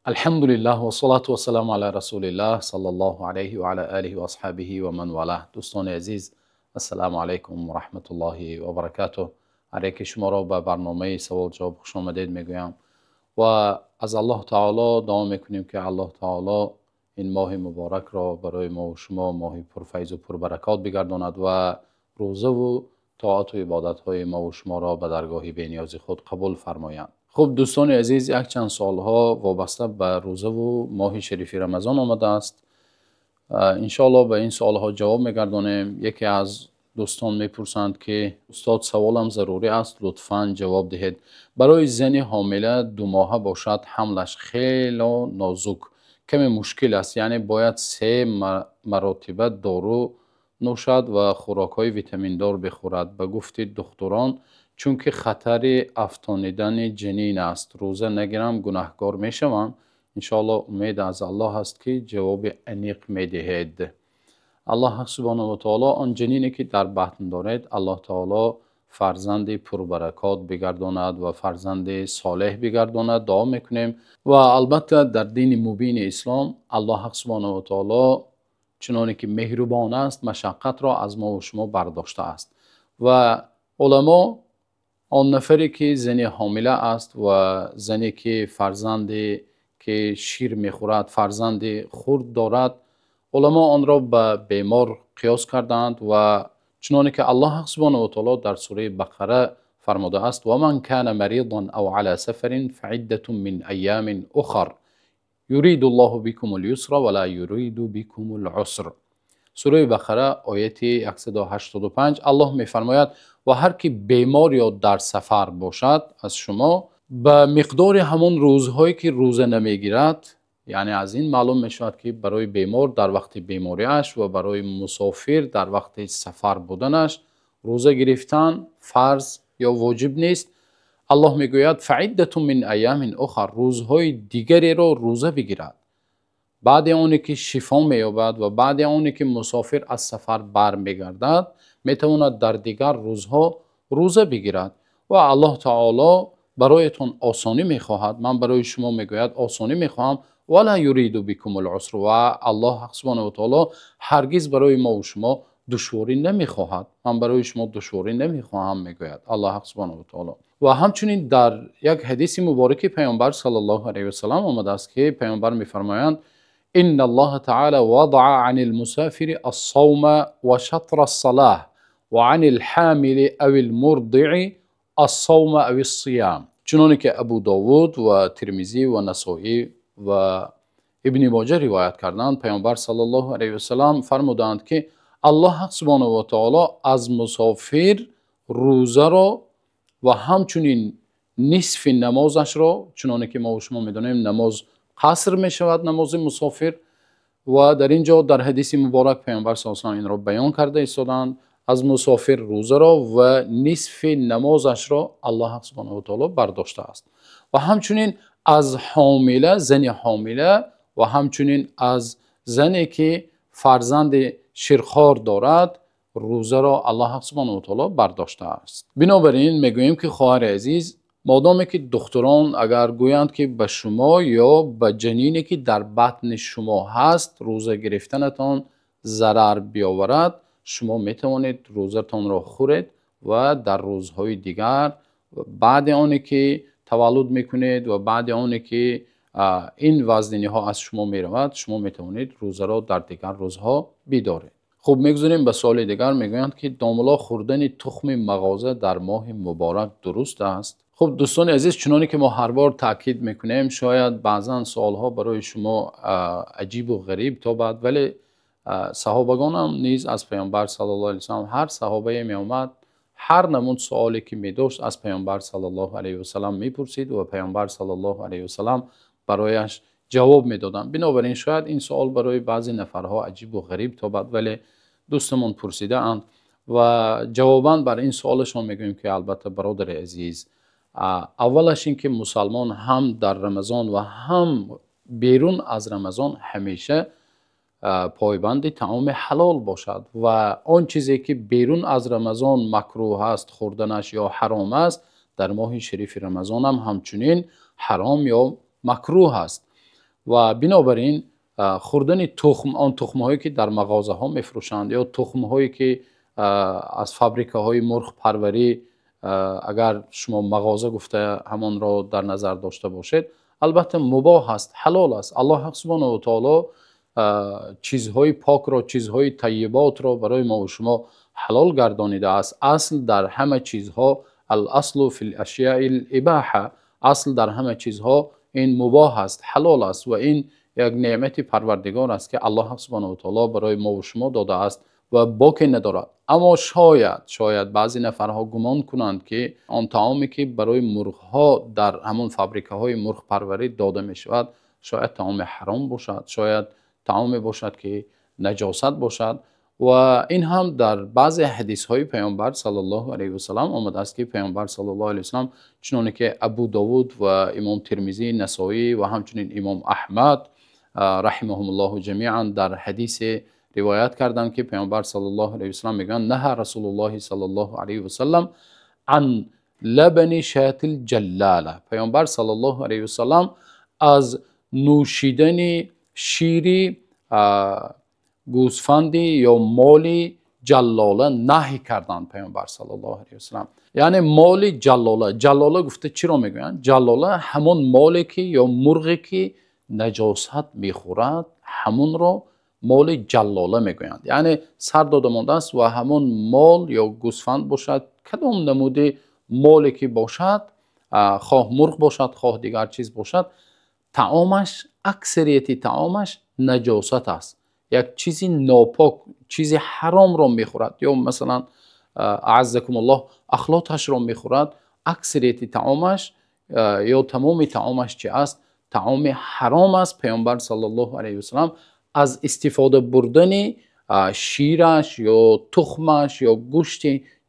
الحمد لله و صلاة و سلام علی رسول الله صلی الله علیه و علی آله و اصحابه و من والاه. دوستان عزیز، السلام علیکم و رحمت الله و برکاته. علیکم شما را به برنامه سوال جواب خوش آمدید میگویم و از الله تعالی دعا میکنیم که الله تعالی این ماه مبارک را برای ما و شما ماه پرفیض و پربرکات بگرداند و روزه و طاعت و عبادت های ما و شما را به درگاه بی‌نیاز خود قبول فرمایند. خب دوستان عزیز، یک چند سالها وابسته به روزه و ماه شریف رمضان آمده است. انشاءالله به این سوالها جواب میگردانیم. یکی از دوستان میپرسند که استاد سوالم ضروری است، لطفاً جواب دهید. برای زن حامله 2 ماهه باشد، حملش خیلی نازک، کمی مشکل است، یعنی باید 3 مرتبه دارو نوشد و خوراک های ویتامین دار بخورد به گفت دکتران، چون که خطر افتانیدن جنین است. روزه نگیرم گناهکار میشوم؟ انشاءالله امید از الله است که جواب عمیق میدهید. الله سبحانه و تعالی آن جنینی که در بطن دارید الله تعالی فرزند پربرکات بگرداند و فرزند صالح بگرداند. دعا میکنیم و البته در دین مبین اسلام الله سبحانه و تعالی چنانه که مهربان است مشقت را از ما و شما برداشته است و علما آن نفری که زن حامله است و زنی که فرزندی که شیر میخورد، فرزند خرد دارد، علما آن را به بیمار قیاس کردند و چنانه که الله سبحانه و تعالی در سوره بقره فرموده است و من کان مریضا او علی سفر فعدة من ایام اخر یرید الله بكم اليسر ولا یرید بكم العسر. سوره بقره آیه 185 الله میفرماید و هر کی بیمار یا در سفر باشد از شما به مقدار همون روزهایی که روزه نمیگیرد، یعنی از این معلوم میشود که برای بیمار در وقت بیماریش و برای مسافر در وقت سفر بودنش روزه گرفتن فرض یا واجب نیست. الله میگوید فعدة من ایام اخر، روزهای دیگری را روزه بگیرد. بعد اونی که شفا مییابد و بعد اونی که مسافر از سفر برمیگردد میتواند در دیگر روزها روزه بگیرد و الله تعالی برایتون آسانی میخواهد. من برای شما میگوید آسانی میخواهم ولا یرید بكم العسر، و الله سبحانه و تعالی هرگز برای ما و شما دشواری نمیخواهد. من برای شما دشواری نمیخواهم میگوید الله سبحانه و تعالی. و همچنین در یک حدیث مبارک پیامبر صلی الله علیه و سلم آمده است که پیامبر میفرمایند ان الله تعالی وضع عن المسافر الصوم و شطر الصلاه و عن الحامل او المرضع الصوم او الصیام. چنانه که ابو داود و ترمذی و نسائی و ابن ماجه روایت کردند، پیامبر صلی الله علیه و سلم فرمودند که الله سبحانه و تعالی از مسافر روزه را و همچنین نصف نمازش را، چنانه که ما و شما میدونیم نماز قصر می شود نماز مسافر، و در اینجا در حدیث مبارک پیامبر صلی الله علیه و آله این را بیان کرده ایستادند از مسافر روزه را و نصف نمازش را الله سبحانه و تعالی برداشته است. و همچنین از حامله، زن حامله و همچنین از زنی که فرزند شیرخوار دارد روزه را الله سبحانه و تعالی برداشته است. بنابراین میگوییم که خواهر عزیز، مادامی که دکتران اگر گویند که به شما یا به جنینی که در بطن شما هست روزه گرفتنتان ضرر بیاورد، شما میتوانید روزتان را خورید و در روزهای دیگر بعد آنی که تولد میکنید و بعد آنی که این وزنینی ها از شما میرود شما میتوانید روزه را در دیگر روزها بدارید. خب میگذاریم به سوال دیگر. میگویند که داملا خوردن تخم مغازه در ماه مبارک درست است؟ خب دوستان عزیز، چنانی که ما هر بار تاکید میکنیم، شاید بعضا سوالها برای شما عجیب و غریب تابد، ولی صحابگان هم نیز از پیامبر صلی الله علیه و سلم هر صحابه می آمد هر نمون سوالی که می داشت از پیامبر صلی الله علیه و سلم میپرسید و پیامبر صلی الله علیه و سلم برایش جواب میدادند. بنابراین شاید این سوال برای بعضی نفرها عجیب و غریب تابد، ولی دوستمون پرسیده اند و جواباً بر این سوالشون میگویم که البته برادر عزیز، اولش این که مسلمان هم در رمضان و هم بیرون از رمضان همیشه پایبند طعام حلال باشد و آن چیزی که بیرون از رمضان مکروه است خوردنش یا حرام است در ماه شریف رمضان هم همچنین حرام یا مکروه است. و بنابراین خوردن آن تخم هایی که در مغازه ها میفروشند یا تخم هایی که از فابریکه های مرغ پروری، اگر شما مغازه گفته همان را در نظر داشته باشید، البته مباح است، حلال است. الله سبحانه و تعالی چیزهای پاک را، چیزهای طیبات را برای ما و شما حلال گردانیده است. اصل در همه چیزها، الاصل فی الاشیاء الاباحه، اصل در همه چیزها این مباح است، حلال است و این یک نعمت پروردگار است که الله سبحانه و تعالی برای ما و شما داده است و باکی ندارد. اما شاید بعضی نفرها گمان کنند که آن طعامی که برای مرغها در همون فابریکه های مرغ پروری داده می شود شاید طعام حرام باشد، شاید طعامی باشد که نجاست باشد. و این هم در بعضی حدیث های پیامبر صلی الله علیه و سلم آمده است که پیامبر صلی الله علیه و سلم، چنانه که ابو داود و امام ترمذی، نسائی و همچنین امام احمد رحمهم الله جمیعا در حدیث روایت کردند که پیامبر صلی الله علیه و سلم میگن نهى رسول الله صلی الله علیه و سلم عن لبن شاة الجلاله. پیامبر صلی الله علیه و سلم از نوشیدن شیر گوسفندی یا مالی جلاله نهی کردند پیامبر صلی الله علیه و سلم. یعنی مال جلاله گفته چی را میگویند؟ جلاله همون مالی که یا مرغی که نجاست میخورد همون را مال جلاله میگویند. یعنی سر داده مانده است و همون مال یا گوسفند باشد، کدام نموده مالی که باشد، خواه مرغ باشد خواه دیگر چیز باشد، طعامش، اکثریت طعامش نجاست است، یک چیزی ناپاک، چیزی حرام را میخورد، یا مثلا اعزكم الله اخلاطش را میخورد. اکثریت طعامش یا تمام طعامش چی است؟ طعام حرام است. پیامبر صلی الله علیه و سلم از استفاده بردن شیرش یا تخمش یا گوشت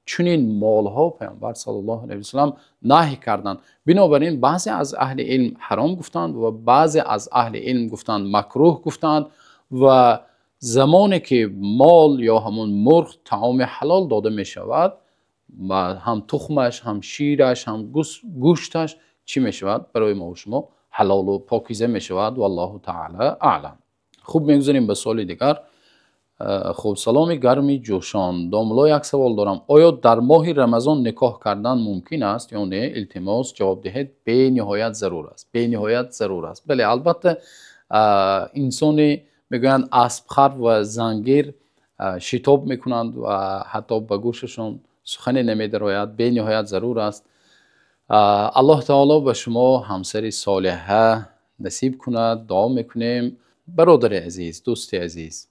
چنین مالها پیامبر صلی الله علیه و سلم نهی کردند. بنابراین بعضی از اهل علم حرام گفتند و بعضی از اهل علم گفتند مکروه گفتند. و زمانی که مال یا همون مرغ طعام حلال داده می شود و هم تخمش هم شیرش هم گوشتش چی می شود؟ برای ما و شما حلال و پاکیزه می شود. والله تعالی اعلم. خوب میگذاریم به سوال دیگر. خوب سلام گرمی جوشان، داملا یک سوال دارم، آیا در ماه رمضان نکاح کردن ممکن است یا نه؟ التماس جواب دهید. به نهایت ضرور است، به نهایت ضرور است. بله، البته انسانی میگویند اسبخر و زنگیر شتاب میکنند و حتی به گوششون سخنی نمیدراید. به نهایت ضرور است. الله تعالی به شما همسری صالحه نصیب کند. دعا میکنیم. برادر عزیز، دوست عزیز،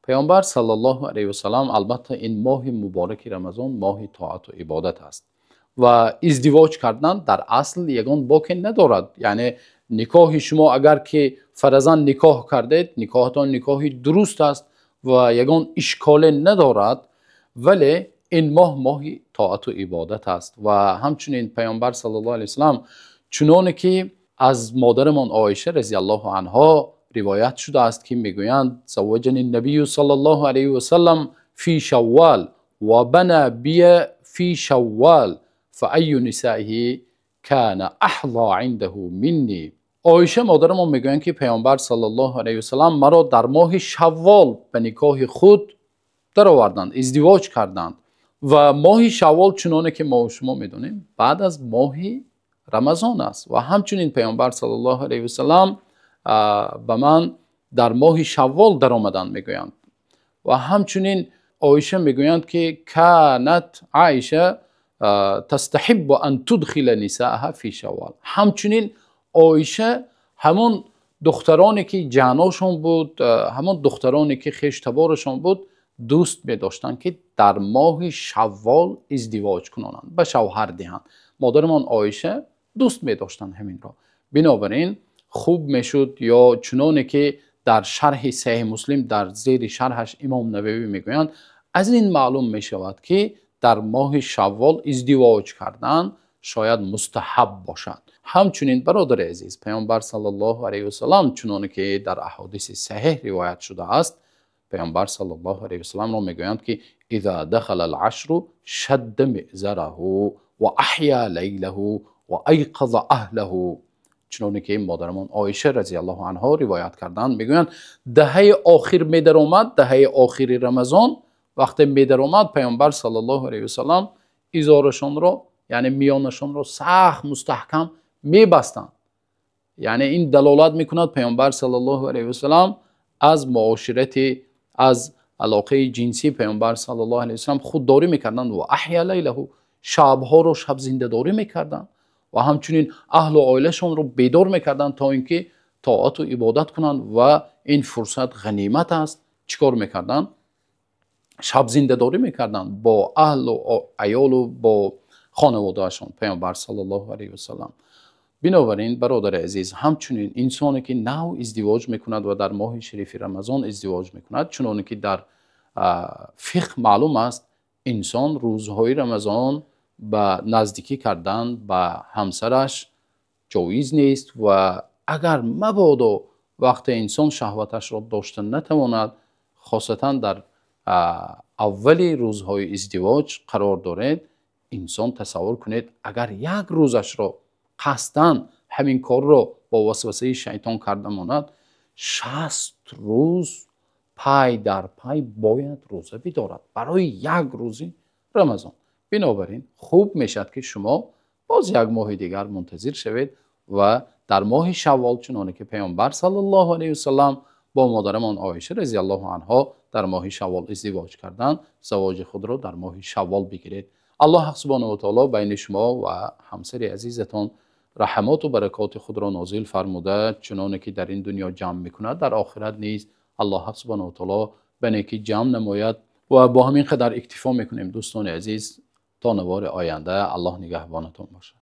پیامبر صلی الله علیه و سلم البته این ماه مبارک رمضان ماه طاعت و عبادت است و ازدواج کردن در اصل یگان باکی ندارد. یعنی نکاح شما اگر که فرضاً نکاح کردید، نکاحتان نکاحی درست است و یگان اشکال ندارد، ولی این ماه طاعت و عبادت است. و همچنین پیامبر صلی الله علیه و سلم چنانه که از مادرمان عایشه رضی الله عنها روایت شده است که میگویند زوجنی النبی صلی الله علیه و سلم فی شوال و بنا بی فی شوال فای نسائه کان احظى عنده منی. عایشه مادرمان میگویند که پیامبر صلی الله علیه و سلم مرا در ماه شوال به نکاح خود درآوردند، ازدواج کردند. و ماه شوال چنانه که ما و شما میدونیم بعد از ماه رمضان است و همچنین پیامبر صلی الله علیه و سلم به من در ماه شوال در آمدند میگویند. و همچنین عایشه میگویند که کانت عایشه تستحب ان تدخل نساءها فی شوال. همچنین عایشه همون دخترانی که جناشون بود، همون دخترانی که خشتبارشون بود دوست می داشتند که در ماه شوال ازدواج کنند، به شوهر دهند. مادرمان عایشه دوست می داشتند همین را. بنابراین خوب میشد، یا چنانه که در شرح صحیح مسلم در زیر شرحش امام نووی میگویند، از این معلوم می شود که در ماه شوال ازدواج کردن شاید مستحب باشد. همچنین برادر عزیز، پیامبر صلی الله علیه و سلم چنانه که در احادیث صحیح روایت شده است، پیامبر صلی الله علیه و سلم را میگویند که اذا دخل العشر شد مئزره و احیا لیله و ایقظ اهله. چنانه که این مادرمان عایشه رضی الله عنها روایت کردند، میگویند دهه آخر میدر اومد، دهه آخری رمضان وقتی میدر اومد، پیامبر صلی الله علیه و سلم ازارشون رو یعنی میانشون رو سخت مستحکم میبستند. یعنی این دلالت میکند پیامبر صلی الله علیه و سلم از معاشرت، از علاقه جنسی پیامبر صلی الله علیه و سلم خودداری میکردند و احیا لیله، شبها رو شب زنده داری میکردند و همچنین اهل و عائلهشون رو بیدار میکردند تا اینکه طاعت و عبادت کنند و این فرصت غنیمت است. چیکار میکردند؟ شب زنده داری میکردند با اهل و عیال و با خانوادهشون پیامبر صلی الله علیه و سلم. بنابراین برادر عزیز، همچنین انسانی که نو ازدواج میکند و در ماه شریف رمضان ازدواج میکند، چنانه که در فقه معلوم است، انسان روزهای رمضان به نزدیکی کردن به همسرش جایز نیست و اگر مبادا وقت انسان شهوتش را داشته نتواند، خاصتا در اولی روزهای ازدواج قرار دارد، انسان تصور کنید اگر یک روزش را قصداً همین کار رو با وسوسه شیطان کرده ماند، 60 روز پای در پای باید روزه بدارد برای یک روزی رمضان. بنابراین خوب میشد که شما باز یک ماه دیگر منتظر شوید و در ماه شوال، چنانه که پیامبر صلی الله علیه و سلم با مادرمان عایشه رضی الله عنها در ماه شوال ازدواج کردند، زواج خود را در ماه شوال بگیرید. الله سبحانه و تعالی بین شما و همسر عزیزتان رحمات و برکات خود را نازل فرموده، چنانه که در این دنیا جمع میکند در آخرت نیز الله سبحانه و تعالی به نیکی جمع نماید. و با همین قدر اکتفا میکنیم دوستان عزیز، تا نوار آینده. الله نگهبانتان باشد.